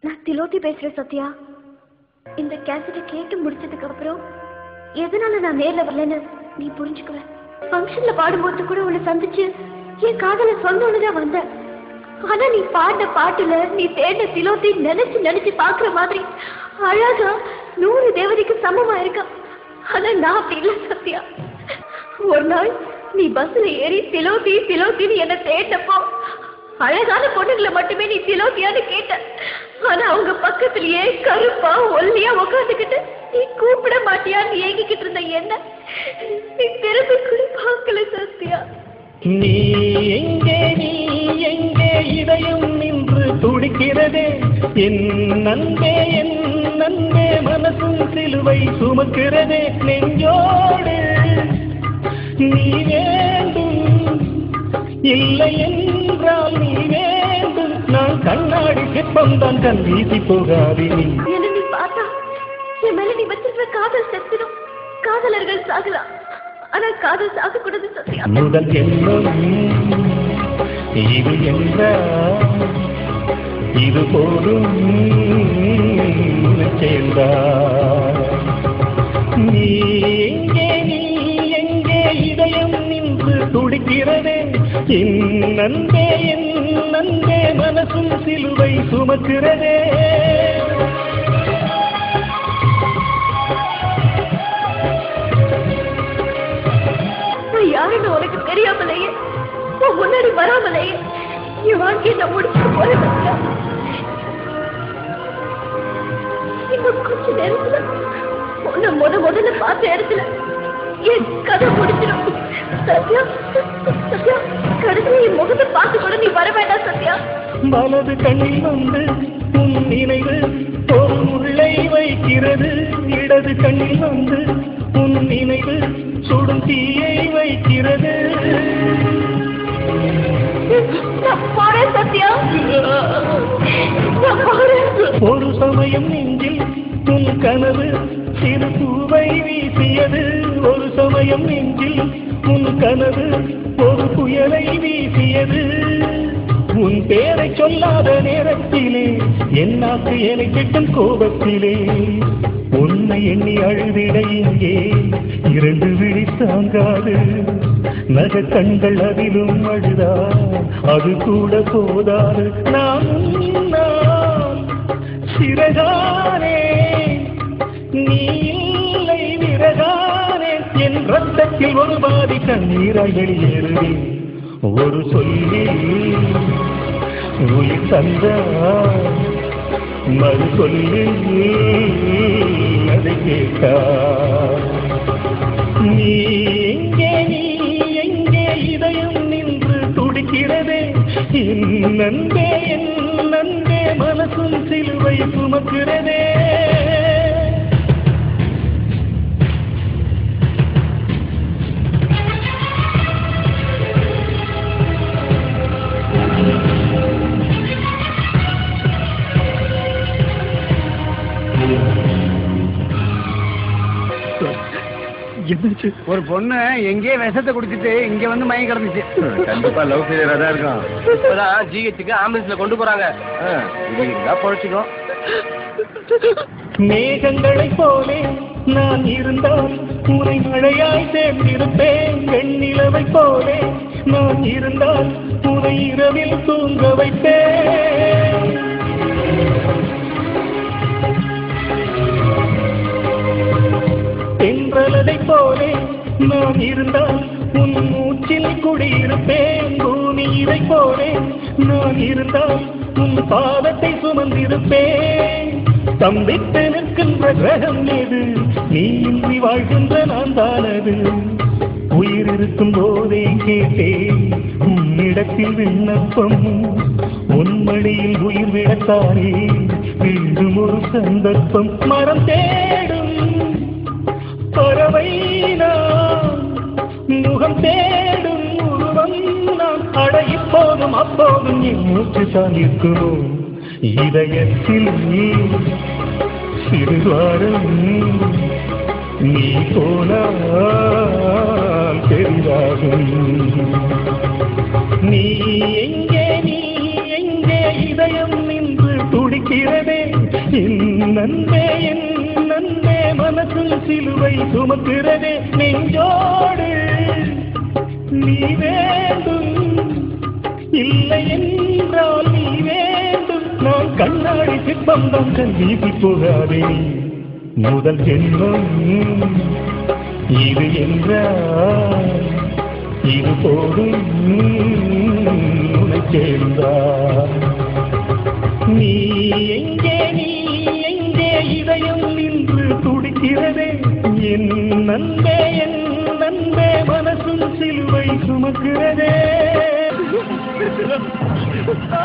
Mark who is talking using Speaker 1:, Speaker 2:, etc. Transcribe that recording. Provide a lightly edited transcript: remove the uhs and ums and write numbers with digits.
Speaker 1: நான் திலோத்தி பேசுறேன் சத்யா. இந்த கேசட்டை கேட்டு முடிச்சதுக்கு அப்புறம் எதனால நான் நேர்ல வரலன்னு நீ புரிஞ்சுக்குவ. ஃபங்க்ஷன்ல பாடும்போது கூட உன்னை சந்திச்சு என் காதல சொன்னோன்னுதான் வந்த. ஆனா நீ பாடின பாட்டுல நீ தேடின திலோத்தி நினைச்சு நினைச்சு பாக்குற மாதிரி அழகா 100 தேவதைக்கு சமமா இருக்கா. ஆனா நான் அப்படி இல்லை சத்யா. ஒரு நாள் நீ பஸ்ல ஏறி திலோத்தி திலோத்தின்னு என்ன தேடினப்போ அழகான பொண்ணுங்களை மட்டுமே நீ திலோத்தியான்னு கேட்ட. ஆனா அவங்க பக்கத்திலேயே கருப்பா ஒல்லியா உக்காந்துக்கிட்டு நீ கூப்பிட மாட்டியான்னு ஏங்கிக்கிட்டு இருந்த என்ன நீ திரும்பி கூட பார்க்கல சத்யா.
Speaker 2: நீ எங்கே இதயம் நின்று துடிக்கிறதே என் நன்பே மனசும் சிலுவை சுமக்கிறதே. நெஞ்சோடு நீ வேண்டும் இல்லை என்றால் நீ வேண்டும். நான் கண்ணாடி சிற்பம் தான் கண் வீசி போகாதே.
Speaker 1: என்ன நீ பார்த்தா என் மேல நீ வச்சிருக்கிற காதல் செத்துடும். காதலர்கள் சாகலாம், ஆனா காதல் சாகக்கூடாது சத்யா.
Speaker 2: முதல் ஜென்மம் இது என்றால் இது போதும் சேர்ந்தார். நீ எங்கே இதயம் நின்று துடிக்கிறதே என் நன்பே மனசும் சிலுவை சுமக்கிறதே.
Speaker 1: யாருன்னு உனக்கு தெரியாமலேயே முன்னாடி வராமலேயே என் வாழ்க்கையை நான் முடிச்சு போறேன். இன்னும் கொஞ்ச நேரத்துல உன்னை முதல்ல பார்த்த இடத்துல என் கதை முடிச்சிடும் சத்யா. சத்யா கடைசியா என் முகத்தை பார்த்து கூட நீ வர வேண்டாம் சத்யா.
Speaker 2: வலது கண்ணில் வந்து உன் நினைவு ஒரு முள்ளை வைக்கிறது. இடது கண்ணில் வந்து உன் நினைவு சுடும் தீயை வைக்கிறது. ஒரு சமயம் நெஞ்சில் உன் கனவு சிறு பூவை வீசியது. ஒரு சமயம் நெஞ்சில் உன் கனவு ஒரு புயலை வீசியது. உன் பேரை சொல்லாத நேரத்திலே என்னாக்கு என்னை கிட்டும் கோபத்திலே உன்னை எண்ணி அழுதிட இங்கே 2 விழி தாங்காது. நக கண்கள் அதிலும் அழுதா அது கூட போதாது. நான் சிறகானே நீ இல்லை விறகானே. என் ரத்தத்தில் ஒரு பாதி கண்ணீராய் வெளியேறுவே. ஒரு சொல்லி உயிர் தந்தா மறு சொல்லி அதை கேட்டா. நீ எங்கே இதயம் நின்று துடிக்கிறதே என் நன்பே மனசும் சிலுவை சுமக்கிறதே.
Speaker 3: ஒரு பொண்ணு எங்கேயே விஷத்தை குடிச்சிட்டு இங்க வந்து மயங்கி கிடந்துச்சு.
Speaker 4: கண்டிப்பா லவ் ஃபெயிலியரா தான் இருக்கும். இப்பதான் ஜிஹெச்சுக்கு ஆம்புலன்ஸ்ல கொண்டு போறாங்க. பொழைச்சிக்கும்.
Speaker 2: மேகங்களை போலே நான் இருந்தால் உனை மழையாய் சேர்ந்திருப்பேன். வெண்ணிலவை போலே நான் இருந்தால் உனை இரவில் தூங்க வைப்பேன். தென்றலதை போலே நான் இருந்தால் உன் மூச்சில் குடியிருப்பேன். பூமியை போலே நான் இருந்தால் உன் பாதத்தை சுமந்திருப்பேன். தம்பித்து நிற்கின்ற கிரகம் ஏது? நீ இன்றி வாழ்கின்ற நான் தானது. உயிர் இருக்கும் போதே கேட்டேன் உன்னிடத்தில் விண்ணப்பம். உன்மடியில் உயிர் விடத்தானே மீண்டும் ஒரு சந்தர்ப்பம். மரம் தேடும் பறவை நான், முகம் தேடும் உருவம் நான். அட இப்போதும் அப்போதும் என் மூச்சு தான் இருக்குமோ இதயத்தில் சிறுவாரம். நீ போனால் பெரிதாகும். நீ எங்கே இதயம் நின்று துடிக்கிறதே நன்பே என் நன்பே மனசும் சிலுவை சுமக்கிறதே நெஞ்சோடு நீ வேண்டும் இல்லை என்றால் நீ வேண்டும் நான் கண்ணாடி சிற்பந்தம் கல்வீசி போகாதே முதல் ஜென்மம் இது என்றால் இது போடும் உன்னை சேர்ந்தார் நீ எங்கே இதயம் நின்று துடிக்கிறதே என் நன்பே மனசும் சிலுவை சுமக்கிறதே
Speaker 3: ஆ